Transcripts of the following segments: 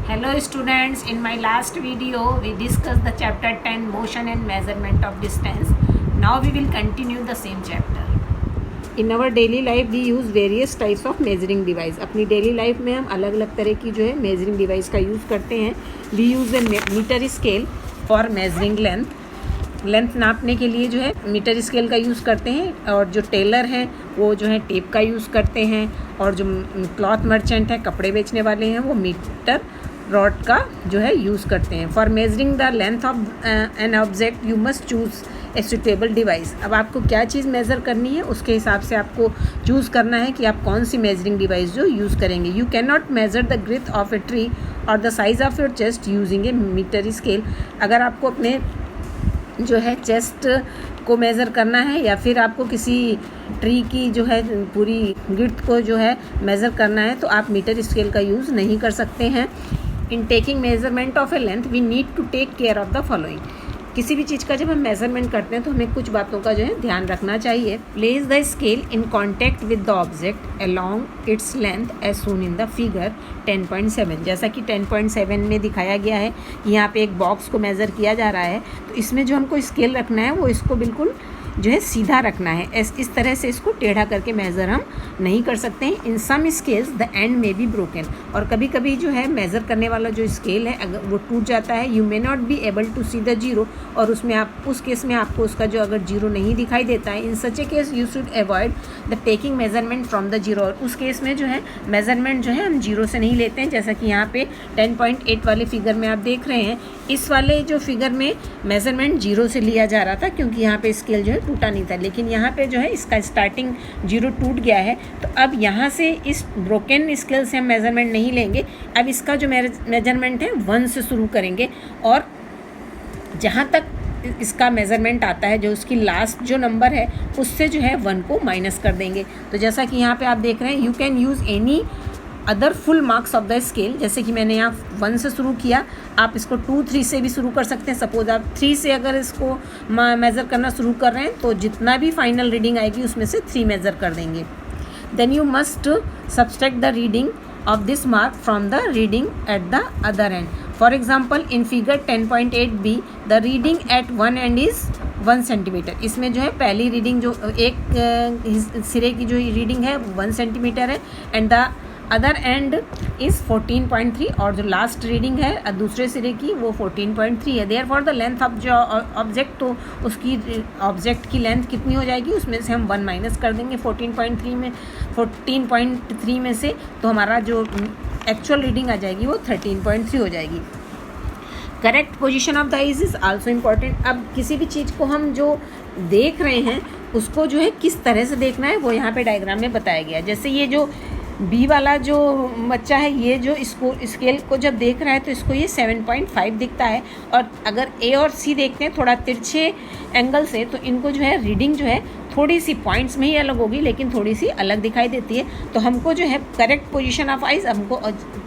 Hello students, in my last video we discussed the chapter 10 motion and measurement of distance. Now we will continue the same chapter. In our daily life we use various types of measuring device. अपनी daily life में हम अलग अलग तरह की जो है measuring device का use करते हैं. We use a meter scale for measuring length. Length नापने के लिए जो है मीटर स्केल का यूज़ करते हैं, और जो टेलर हैं वो जो है टेप का यूज़ करते हैं, और जो क्लॉथ मर्चेंट है कपड़े बेचने वाले हैं वो मीटर रॉड का जो है यूज़ करते हैं. For measuring the length of an object you must choose a suitable device. अब आपको क्या चीज़ मेज़र करनी है उसके हिसाब से आपको चूज़ करना है कि आप कौन सी मेजरिंग डिवाइस जो यूज़ करेंगे. You can not measure the girth of a tree और the size of your chest using a metre scale. अगर आपको अपने जो है चेस्ट को मेज़र करना है या फिर आपको किसी ट्री की जो है पूरी गिर्थ को जो है मेज़र करना है तो आप मीटर स्केल का यूज़ नहीं कर सकते हैं. In taking measurement of a length we need to take care of the following. किसी भी चीज़ का जब हम मेज़रमेंट करते हैं तो हमें कुछ बातों का जो है ध्यान रखना चाहिए. Place the scale in contact with the object along its length as shown in the figure 10.7. जैसा कि 10.7 में दिखाया गया है, यहाँ पे एक बॉक्स को मेज़र किया जा रहा है, तो इसमें जो हमको स्केल रखना है वो इसको बिल्कुल जो है सीधा रखना है. इस तरह से इसको टेढ़ा करके मेज़र हम नहीं कर सकते हैं. In some scales the end में बी ब्रोकन. और कभी कभी जो है मेज़र करने वाला जो स्केल है अगर वो टूट जाता है, you may not be able to see the zero. और उसमें आप उस केस में आपको उसका जो अगर जीरो नहीं दिखाई देता है, in such a case you should avoid the taking measurement from the zero. और उस केस में जो है मेजरमेंट जो है हम जीरो से नहीं लेते हैं. जैसा कि यहाँ पे 10.8 वाले फिगर में आप देख रहे हैं, इस वाले जो फिगर में मेजरमेंट जीरो से लिया जा रहा था क्योंकि यहाँ पे स्केल जो है टूटा नहीं था, लेकिन यहाँ पे जो है इसका स्टार्टिंग जीरो टूट गया है. तो अब यहाँ से इस ब्रोकन स्केल से हम मेजरमेंट नहीं लेंगे. अब इसका जो मेजरमेंट है 1 से शुरू करेंगे और जहाँ तक इसका मेज़रमेंट आता है जो उसकी लास्ट जो नंबर है उससे जो है 1 को माइनस कर देंगे. तो जैसा कि यहाँ पे आप देख रहे हैं, you can use any other full marks of the scale. जैसे कि मैंने यहाँ 1 से शुरू किया, आप इसको 2, 3 से भी शुरू कर सकते हैं. सपोज आप 3 से अगर इसको मेज़र करना शुरू कर रहे हैं तो जितना भी फाइनल रीडिंग आएगी उसमें से 3 मेज़र कर देंगे. Then you must subtract the reading of this mark from the reading at the other end. For example, in figure 10.8b, the reading at one end is 1 centimetre. इसमें जो है पहली reading जो एक सिरे की जो रीडिंग है 1 सेंटीमीटर है, and the other and is 14.3, और जो लास्ट रीडिंग है दूसरे सिरे की वो 14.3 है. Therefore the length of जो ऑब्जेक्ट, तो उसकी ऑब्जेक्ट की लेंथ कितनी हो जाएगी उसमें से हम 1 माइनस कर देंगे 14.3 में से, तो हमारा जो एक्चुअल रीडिंग आ जाएगी वो 13.3 हो जाएगी. Correct position of the eyes is also important. अब किसी भी चीज़ को हम जो देख रहे हैं उसको जो है किस तरह से देखना है वो यहाँ पे डायग्राम में बताया गया. जैसे ये जो बी वाला जो बच्चा है, ये जो इसको स्केल को जब देख रहा है तो इसको ये 7.5 दिखता है, और अगर ए और सी देखते हैं थोड़ा तिरछे एंगल से तो इनको जो है रीडिंग जो है थोड़ी सी पॉइंट्स में ही अलग होगी लेकिन थोड़ी सी अलग दिखाई देती है. तो हमको जो है करेक्ट पोजीशन ऑफ आइज, हमको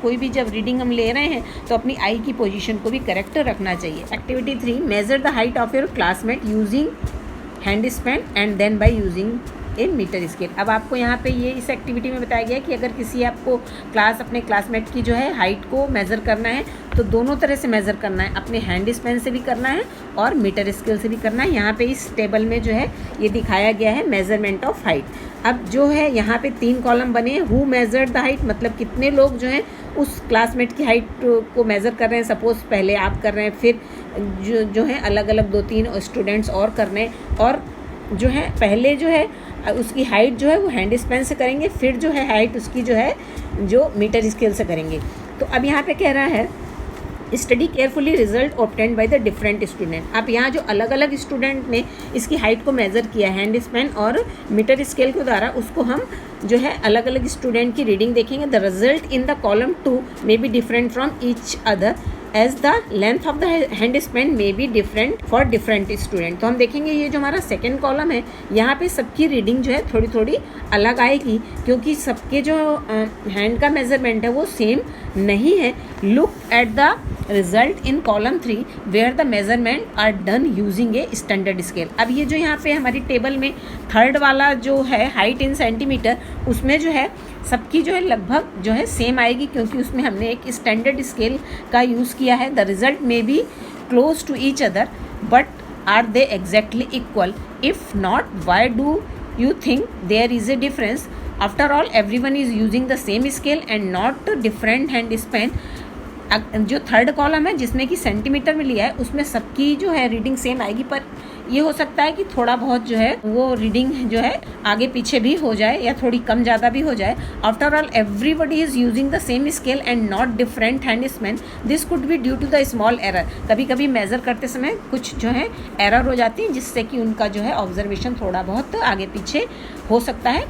कोई भी जब रीडिंग हम ले रहे हैं तो अपनी आई की पोजीशन को भी करेक्ट रखना चाहिए. Activity 3, measure the height of your classmate using hand span and then by using a metre scale. अब आपको यहाँ पे ये इस एक्टिविटी में बताया गया है कि अगर किसी आपको अपने क्लासमेट की जो है हाइट को मेज़र करना है तो दोनों तरह से मेज़र करना है. अपने हैंड स्पैन से भी करना है और मीटर स्केल से भी करना है. यहाँ पे इस टेबल में जो है ये दिखाया गया है मेज़रमेंट ऑफ हाइट. अब जो है यहाँ पे 3 कॉलम बने हैं. हु मेजर्ड द हाइट, मतलब कितने लोग जो हैं उस क्लासमेट की हाइट को मेज़र कर रहे हैं. सपोज़ पहले आप कर रहे हैं, फिर जो है अलग अलग 2-3 स्टूडेंट्स और कर रहे हैं, और जो है पहले जो है उसकी हाइट जो है वो हैंड स्पैन से करेंगे, फिर जो है हाइट उसकी जो है जो मीटर स्केल से करेंगे. तो अब यहाँ पे कह रहा है study carefully result obtained by the different student. अब यहाँ जो अलग अलग स्टूडेंट ने इसकी हाइट को मेज़र किया हैंड स्पैन और मीटर स्केल के द्वारा, उसको हम जो है अलग अलग स्टूडेंट की रीडिंग देखेंगे. The result in the column 2 may be different from each other as the length of the hand span may be different for different student. तो हम देखेंगे ये जो हमारा सेकेंड कॉलम है यहाँ पे सबकी रीडिंग जो है थोड़ी थोड़ी अलग आएगी क्योंकि सबके जो हैंड का मेजरमेंट है वो सेम नहीं है. Look at the result in column 3 where the measurement are done using a standard scale। अब ये जो यहाँ पे हमारी टेबल में थर्ड वाला जो है हाइट इन सेंटीमीटर, उसमें जो है सबकी जो है लगभग जो है सेम आएगी, क्योंकि उसमें हमने एक स्टैंडर्ड स्केल का यूज़ किया है। The result may be close to each other but are they exactly equal? If not, why do you think there is a difference? After all, everyone is using the same scale and not different hand span। जो third column है जिसमें कि centimetre में लिया है, उसमें सबकी जो है रीडिंग सेम आएगी, पर ये हो सकता है कि थोड़ा बहुत जो है वो रीडिंग जो है आगे पीछे भी हो जाए या थोड़ी कम ज़्यादा भी हो जाए। After all everybody is using the same scale and not different hand span. This could be due to the small error. कभी कभी मेज़र करते समय कुछ जो है एरर हो जाती है, जिससे कि उनका जो है ऑब्जर्वेशन थोड़ा बहुत आगे पीछे हो सकता है।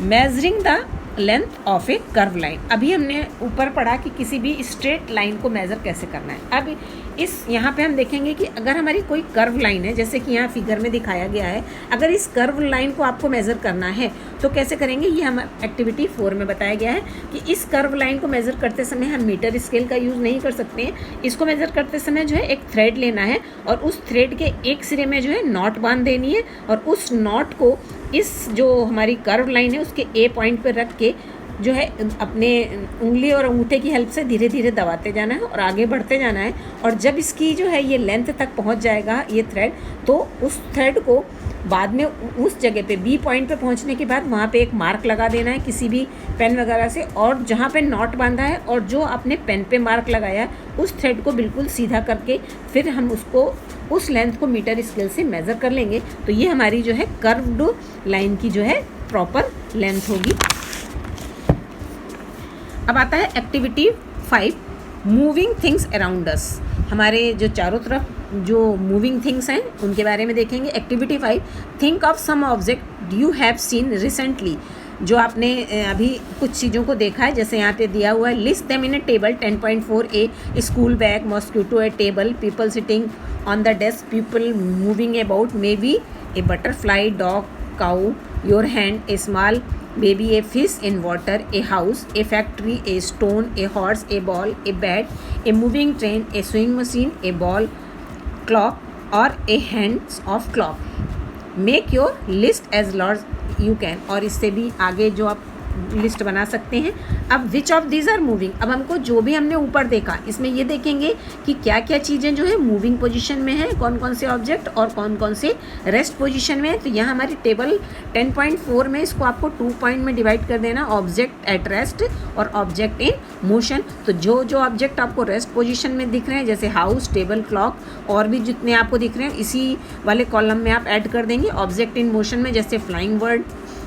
Measuring the length of A curve line. अभी हमने ऊपर पढ़ा कि किसी भी स्ट्रेट लाइन को मेज़र कैसे करना है। अब इस यहाँ पे हम देखेंगे कि अगर हमारी कोई कर्व लाइन है, जैसे कि यहाँ फिगर में दिखाया गया है, अगर इस कर्व लाइन को आपको मेज़र करना है तो कैसे करेंगे, ये हम एक्टिविटी 4 में बताया गया है कि इस कर्व लाइन को मेज़र करते समय हम मीटर स्केल का यूज़ नहीं कर सकते हैं। इसको मेज़र करते समय जो है एक थ्रेड लेना है और उस थ्रेड के एक सिरे में जो है नॉट बांध देनी है और उस नॉट को इस जो हमारी कर्व लाइन है उसके ए पॉइंट पर रख के जो है अपने उंगली और अंगूठे की हेल्प से धीरे धीरे दबाते जाना है और आगे बढ़ते जाना है। और जब इसकी जो है ये लेंथ तक पहुंच जाएगा ये थ्रेड, तो उस थ्रेड को बाद में उस जगह पे बी पॉइंट पे पहुंचने के बाद वहाँ पे एक मार्क लगा देना है किसी भी पेन वगैरह से, और जहाँ पे नॉट बांधा है और जो अपने पेन पे मार्क लगाया है उस थ्रेड को बिल्कुल सीधा करके फिर हम उसको उस लेंथ को मीटर स्केल से मेज़र कर लेंगे। तो ये हमारी जो है कर्व्ड लाइन की जो है प्रॉपर लेंथ होगी। अब आता है activity 5, moving things around us. हमारे जो चारों तरफ जो मूविंग थिंग्स हैं उनके बारे में देखेंगे। Activity 5, think of some object you have seen recently. जो आपने अभी कुछ चीज़ों को देखा है, जैसे यहाँ पे दिया हुआ है, list them in A table. 10.4a, school bag, mosquito, A table, people sitting on the desk, people moving about, may be A butterfly, dog, cow, your hand, A small baby, a fish in water, a house, a factory, a stone, a horse, a ball, a bat, a moving train, a sewing machine, a ball, clock or a hands of clock। Make your list as large you can। और इससे भी आगे जो आप list बना सकते हैं। अब which of these are moving. अब हमको जो भी हमने ऊपर देखा इसमें ये देखेंगे कि क्या क्या चीज़ें जो है मूविंग पोजीशन में है, कौन कौन से ऑब्जेक्ट और कौन कौन से रेस्ट पोजीशन में है। तो यहाँ हमारी टेबल 10.4 में इसको आपको 2 पॉइंट में डिवाइड कर देना, ऑब्जेक्ट एट रेस्ट और ऑब्जेक्ट इन मोशन। तो जो जो ऑब्जेक्ट आपको रेस्ट पोजीशन में दिख रहे हैं, जैसे हाउस, टेबल, क्लॉक और भी जितने आपको दिख रहे हैं, इसी वाले कॉलम में आप ऐड कर देंगे। ऑब्जेक्ट इन मोशन में जैसे flying bird,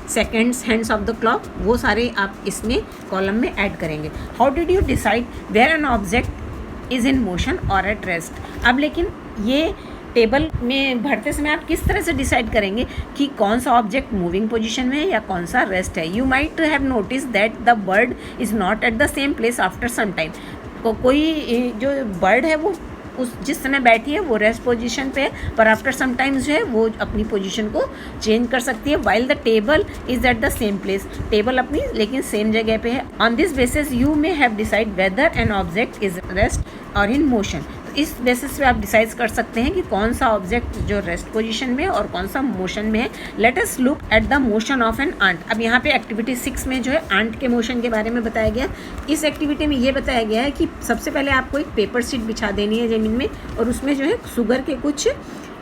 seconds, hands of the clock, वो सारे आप इसमें कॉलम में ऐड करेंगे। How did you decide where an object is in motion और एट रेस्ट। अब लेकिन ये टेबल में भरते समय आप किस तरह से डिसाइड करेंगे कि कौन सा ऑब्जेक्ट मूविंग पोजीशन में है या कौन सा रेस्ट है। You might have notice that the bird is not at the same place after some time. कोई जो बर्ड है वो उस जिस समय बैठी है वो रेस्ट पोजीशन पे है, पर आफ्टर सम टाइम्स जो है वो अपनी पोजीशन को चेंज कर सकती है। While the table is eight the same place, table अपनी लेकिन सेम जगह पे है। On this basis you may have decide whether an object is rest और इन मोशन। तो इस बेसिस पे आप डिसाइड कर सकते हैं कि कौन सा ऑब्जेक्ट जो रेस्ट पोजीशन में है और कौन सा मोशन में है। Let us look at the motion of an ant. अब यहाँ पे एक्टिविटी 6 में जो है आंट के मोशन के बारे में बताया गया। इस एक्टिविटी में ये बताया गया है कि सबसे पहले आपको एक पेपर शीट बिछा देनी है ज़मीन में और उसमें जो है शुगर के कुछ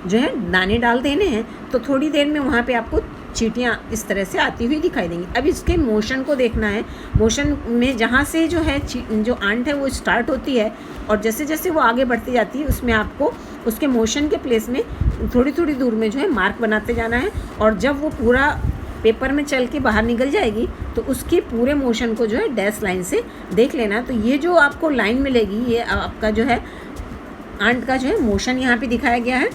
जो है दाने डाल देने हैं। तो थोड़ी देर में वहाँ पे आपको चींटियाँ इस तरह से आती हुई दिखाई देंगी। अब इसके मोशन को देखना है। मोशन में जहाँ से जो है जो आंट है वो स्टार्ट होती है और जैसे जैसे वो आगे बढ़ती जाती है उसमें आपको उसके मोशन के प्लेस में थोड़ी थोड़ी दूर में जो है मार्क बनाते जाना है। और जब वो पूरा पेपर में चल के बाहर निकल जाएगी तो उसके पूरे मोशन को जो है डैश लाइन से देख लेना। तो ये जो आपको लाइन मिलेगी ये आपका जो है आंट का जो है मोशन यहाँ पे दिखाया गया है।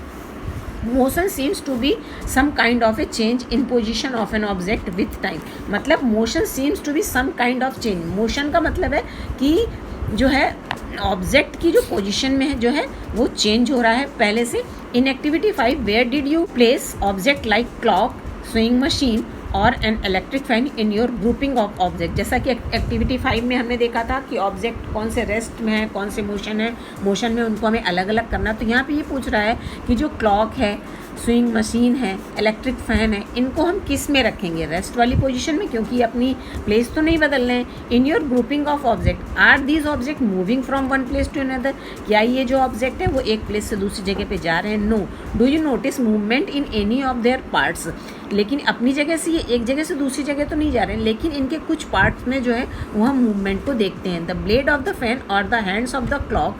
Motion seems to be some kind of a change in position of an object with time. मतलब motion seems to be some kind of change. Motion का मतलब है कि जो है ऑब्जेक्ट की जो पोजीशन में है जो है वो चेंज हो रहा है पहले से। In activity 5 where did you place object like clock, swing machine और an electric fan in your grouping of object. जैसा कि एक्टिविटी 5 में हमने देखा था कि ऑब्जेक्ट कौन से रेस्ट में है, कौन से मोशन है, मोशन में उनको हमें अलग अलग करना। तो यहाँ पे ये पूछ रहा है कि जो क्लॉक है, स्विंग मशीन है, इलेक्ट्रिक फ़ैन है, इनको हम किस में रखेंगे, रेस्ट वाली पोजीशन में, क्योंकि अपनी प्लेस तो नहीं बदल रहे हैं। In your grouping of object, are these object moving from one place to another, क्या ये जो ऑब्जेक्ट है वो एक प्लेस से दूसरी जगह पे जा रहे हैं? No. Do you notice movement in any of their parts, लेकिन अपनी जगह से ये एक जगह से दूसरी जगह तो नहीं जा रहे हैं, लेकिन इनके कुछ पार्ट्स में जो है वो हम मूवमेंट को देखते हैं। The blade of the fan और the hands of the clock,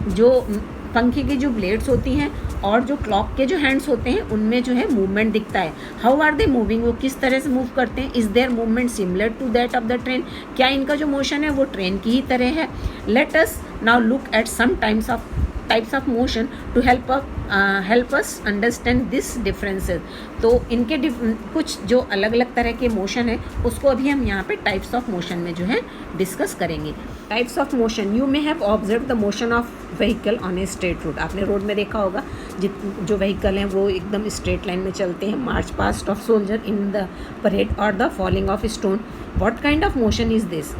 जो पंखे की जो ब्लेड्स होती हैं और जो क्लॉक के जो हैंड्स होते हैं उनमें जो है मूवमेंट दिखता है। हाउ आर दे मूविंग, वो किस तरह से मूव करते हैं। Is there movement similar to that of the train, क्या इनका जो मोशन है वो ट्रेन की ही तरह है। Let us now look at some types of motion to help us understand this differences. तो इनके कुछ जो अलग अलग तरह के मोशन है उसको अभी हम यहाँ पे टाइप्स ऑफ मोशन में जो है डिस्कस करेंगे। Types of motion, you may have observe the motion of vehicle on a straight road. आपने रोड में देखा होगा जो व्हीकल हैं वो एकदम स्ट्रेट लाइन में चलते हैं। March past of soldier in the parade और the falling of stone, what kind of motion is this.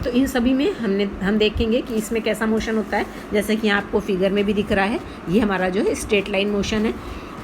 तो इन सभी में हम देखेंगे कि इसमें कैसा मोशन होता है। जैसे कि आपको फिगर में भी दिख रहा है, ये हमारा जो है स्ट्रेट लाइन मोशन है।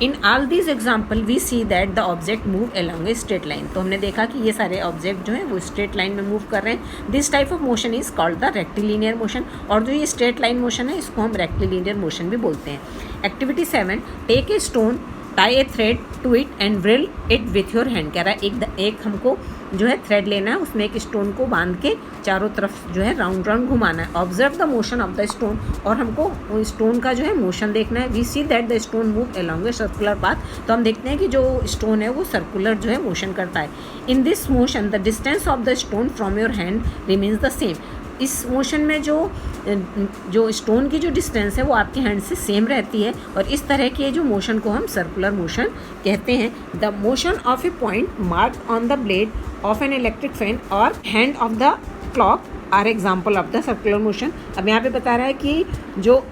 In all these example we see that the object move along a straight line. तो हमने देखा कि ये सारे ऑब्जेक्ट जो हैं वो स्ट्रेट लाइन में मूव कर रहे हैं। This type of motion is called the rectilinear motion, और जो ये स्ट्रेट लाइन मोशन है इसको हम रेक्टिलिनियर मोशन भी बोलते हैं। Activity 7, take a stone, tie a thread to it and drill it with your hand. कह रहा है एक हमको जो है थ्रेड लेना है, उसमें एक स्टोन को बांध के चारों तरफ जो है राउंड राउंड घुमाना है। Observe the motion of the stone, और हमको स्टोन का जो है मोशन देखना है। We see that the stone move along a circular path. तो हम देखते हैं कि जो स्टोन है वो सर्कुलर जो है मोशन करता है। In this motion the distance of the stone from your hand remains the same. इस मोशन में जो स्टोन की जो डिस्टेंस है वो आपके हैंड से सेम रहती है, और इस तरह के जो मोशन को हम सर्कुलर मोशन कहते हैं। The motion of a point marked on the blade of an electric fan और hand of the clock are example of the circular motion. अब यहाँ पे बता रहा है कि जो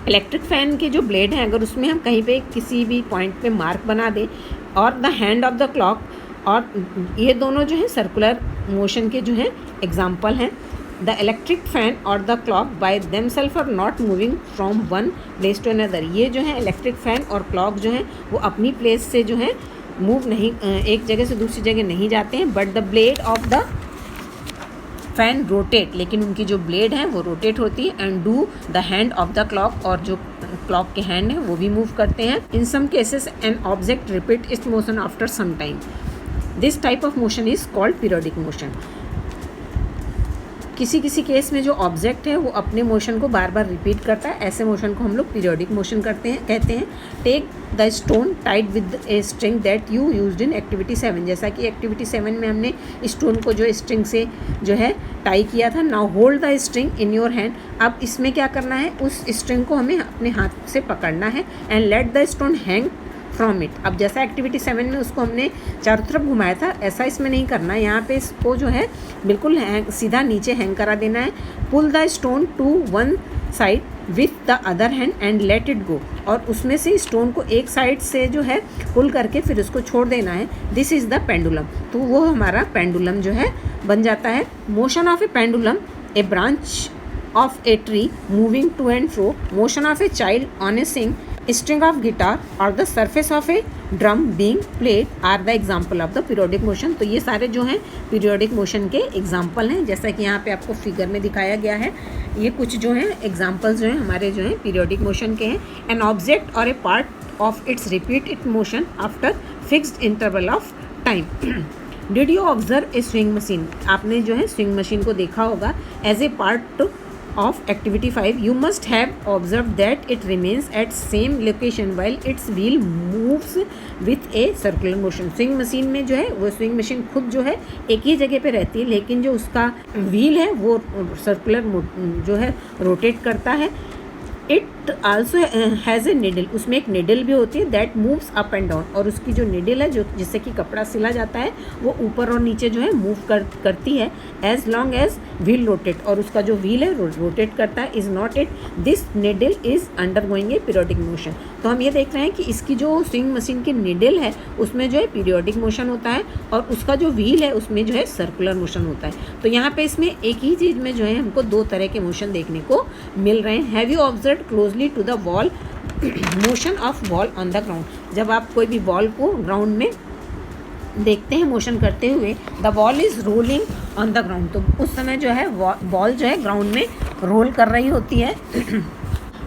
इलेक्ट्रिक फैन के जो ब्लेड हैं अगर उसमें हम कहीं पे किसी भी पॉइंट पे मार्क बना दें, और the hand of the clock, और ये दोनों जो है सर्कुलर मोशन के जो है एग्जाम्पल हैं। द इलेक्ट्रिक फैन और the clock by themselves are not moving from one place to another. ये जो है इलेक्ट्रिक फैन और क्लॉक जो है वो अपनी प्लेस से जो है मूव नहीं, एक जगह से दूसरी जगह नहीं जाते हैं। But the blade of the fan rotate, लेकिन उनकी जो ब्लेड है वो रोटेट होती है। And do the hand of the clock, और जो क्लॉक के हैंड है वो भी मूव करते हैं। In some cases an object repeat its motion after some time. This type of motion is called periodic motion. किसी किसी केस में जो ऑब्जेक्ट है वो अपने मोशन को बार बार रिपीट करता है, ऐसे मोशन को हम लोग पीरियोडिक मोशन कहते हैं। Take the stone tied with a string that you used in activity 7। जैसा कि एक्टिविटी 7 में हमने स्टोन को जो स्ट्रिंग से जो है टाई किया था। Now hold the string in your hand. अब इसमें क्या करना है, उस स्ट्रिंग को हमें अपने हाथ से पकड़ना है। And let the stone hang from it. अब जैसा एक्टिविटी 7 में उसको हमने चारों तरफ घुमाया था, ऐसा इसमें नहीं करना है। यहाँ पे इसको जो है बिल्कुल सीधा नीचे हैंग करा देना है। Pull the stone to one side with the other hand and let it go. और उसमें से स्टोन को एक साइड से जो है पुल करके फिर उसको छोड़ देना है। This is the pendulum. तो वो हमारा पेंडुलम जो है बन जाता है। Motion of a pendulum, a branch of a tree moving to and fro, motion of a child on a swing, string of guitar or the surface of a drum being played are the example of the periodic motion। तो ये सारे जो हैं periodic motion के example हैं, जैसा कि यहाँ पे आपको फिगर में दिखाया गया है। ये कुछ जो हैं examples जो हैं हमारे जो हैं periodic motion के हैं। An object or a part of its repeat its motion after fixed interval of time। Did you observe a swing machine? आपने जो है swing machine को देखा होगा। As a part of activity 5 you must have observed that it remains at same location while its wheel moves with a circular motion। Swing machine में जो है वो स्विंग मशीन खुद जो है एक ही जगह पे रहती है, लेकिन जो उसका व्हील है वो सर्कुलर जो है रोटेट करता है। It also has a needle, उसमें एक निडल भी होती है that moves up and down, और उसकी जो निडल है जो जिससे कि कपड़ा सिला जाता है वो ऊपर और नीचे जो है मूव करती है as long as wheel rotate, और उसका जो व्हील है रोटेट करता है। Is not it this needle is undergoing a periodic motion. तो हम ये देख रहे हैं कि इसकी जो स्विंग मशीन की निडल है उसमें जो है पीरियोडिक मोशन होता है, और उसका जो व्हील है उसमें जो है सर्कुलर मोशन होता है। तो यहाँ पे इसमें एक ही चीज़ में जो है हमको दो तरह के मोशन देखने को मिल रहे हैं। Have you observe closely to the wall motion of ball on the ground. जब आप कोई भी बॉल को ग्राउंड में देखते हैं मोशन करते हुए, the ball is rolling on the ground, तो उस समय जो है बॉल जो है ग्राउंड में रोल कर रही होती है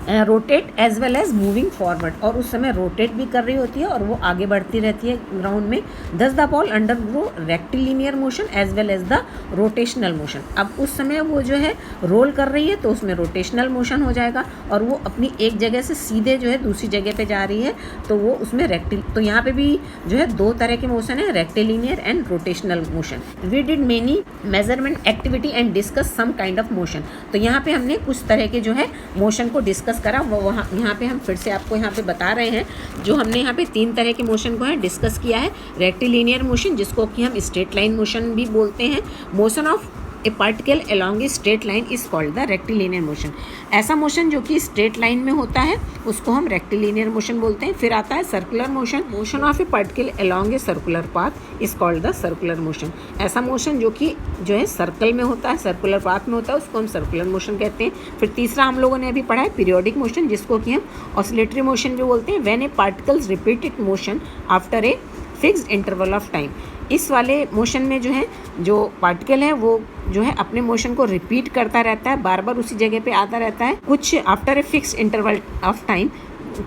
rotate as well as moving forward, और उस समय रोटेट भी कर रही होती है और वो आगे बढ़ती रहती है ग्राउंड में। Thus the ball undergo rectilinear motion as well as the rotational motion. अब उस समय वो जो है रोल कर रही है तो उसमें रोटेशनल मोशन हो जाएगा, और वो अपनी एक जगह से सीधे जो है दूसरी जगह पे जा रही है तो वो उसमें तो यहाँ पे भी जो है दो तरह के मोशन है, rectilinear and rotational motion. We did many measurement activity and discuss some kind of motion. तो यहाँ पे हमने कुछ तरह के जो है मोशन को डिस्कस करा, वो वहाँ यहाँ पे हम फिर से आपको यहाँ पे बता रहे हैं। जो हमने यहाँ पे तीन तरह के मोशन को है डिस्कस किया है। रेक्टिलिनियर मोशन, जिसको कि हम स्ट्रेट लाइन मोशन भी बोलते हैं। Motion of A particle along a straight line is called the rectilinear motion. ऐसा मोशन जो कि स्ट्रेट लाइन में होता है उसको हम रेक्टिलिनियर मोशन बोलते हैं। फिर आता है circular motion. Motion of A particle along a circular path is called the circular motion. ऐसा मोशन जो कि जो है सर्कल में होता है, सर्कुलर पाथ में होता है, उसको हम सर्कुलर मोशन कहते हैं। फिर तीसरा हम लोगों ने अभी पढ़ा है पीरियोडिक मोशन, जिसको कि हम ऑसिलेटरी मोशन भी बोलते हैं। When A particles repeated motion after a fixed interval of time. इस वाले मोशन में जो है जो पार्टिकल है वो जो है अपने मोशन को रिपीट करता रहता है, बार बार उसी जगह पे आता रहता है। कुछ after a fixed interval of time,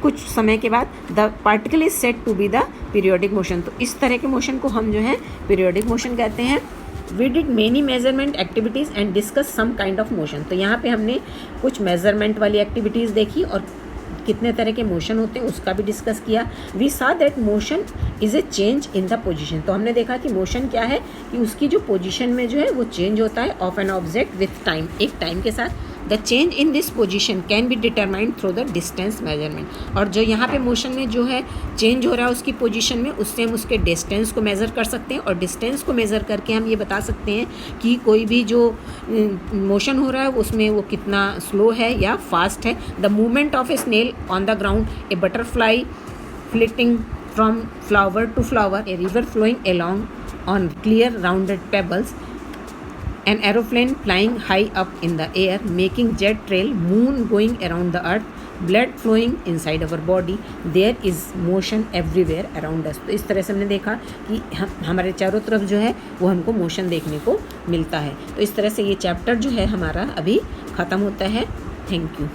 कुछ समय के बाद the particle is said to be the periodic motion. तो इस तरह के मोशन को हम जो है पीरियोडिक मोशन कहते हैं। We did many measurement activities and discuss some kind of motion. तो यहाँ पे हमने कुछ मेजरमेंट वाली एक्टिविटीज़ देखी और कितने तरह के मोशन होते हैं उसका भी डिस्कस किया। We saw that motion is a change in the position. तो हमने देखा कि मोशन क्या है कि उसकी जो पोजीशन में जो है वो चेंज होता है of an object with time, एक टाइम के साथ। The change in this position can be determined through the distance measurement. और जो यहाँ पे मोशन में जो है चेंज हो रहा है उसकी पोजीशन में, उससे हम उसके डिस्टेंस को मेज़र कर सकते हैं, और डिस्टेंस को मेज़र करके हम ये बता सकते हैं कि कोई भी जो मोशन हो रहा है उसमें वो कितना स्लो है या फास्ट है। The movement of a snail on the ground, a butterfly flitting from flower to flower, a river flowing along on clear rounded pebbles, an aeroplane flying high up in the air, making jet trail, moon going around the earth, blood flowing inside our body, there is motion everywhere around us। तो इस तरह से हमने देखा कि हमारे चारों तरफ जो है वो हमको मोशन देखने को मिलता है। तो इस तरह से ये चैप्टर जो है हमारा अभी ख़त्म होता है। Thank you.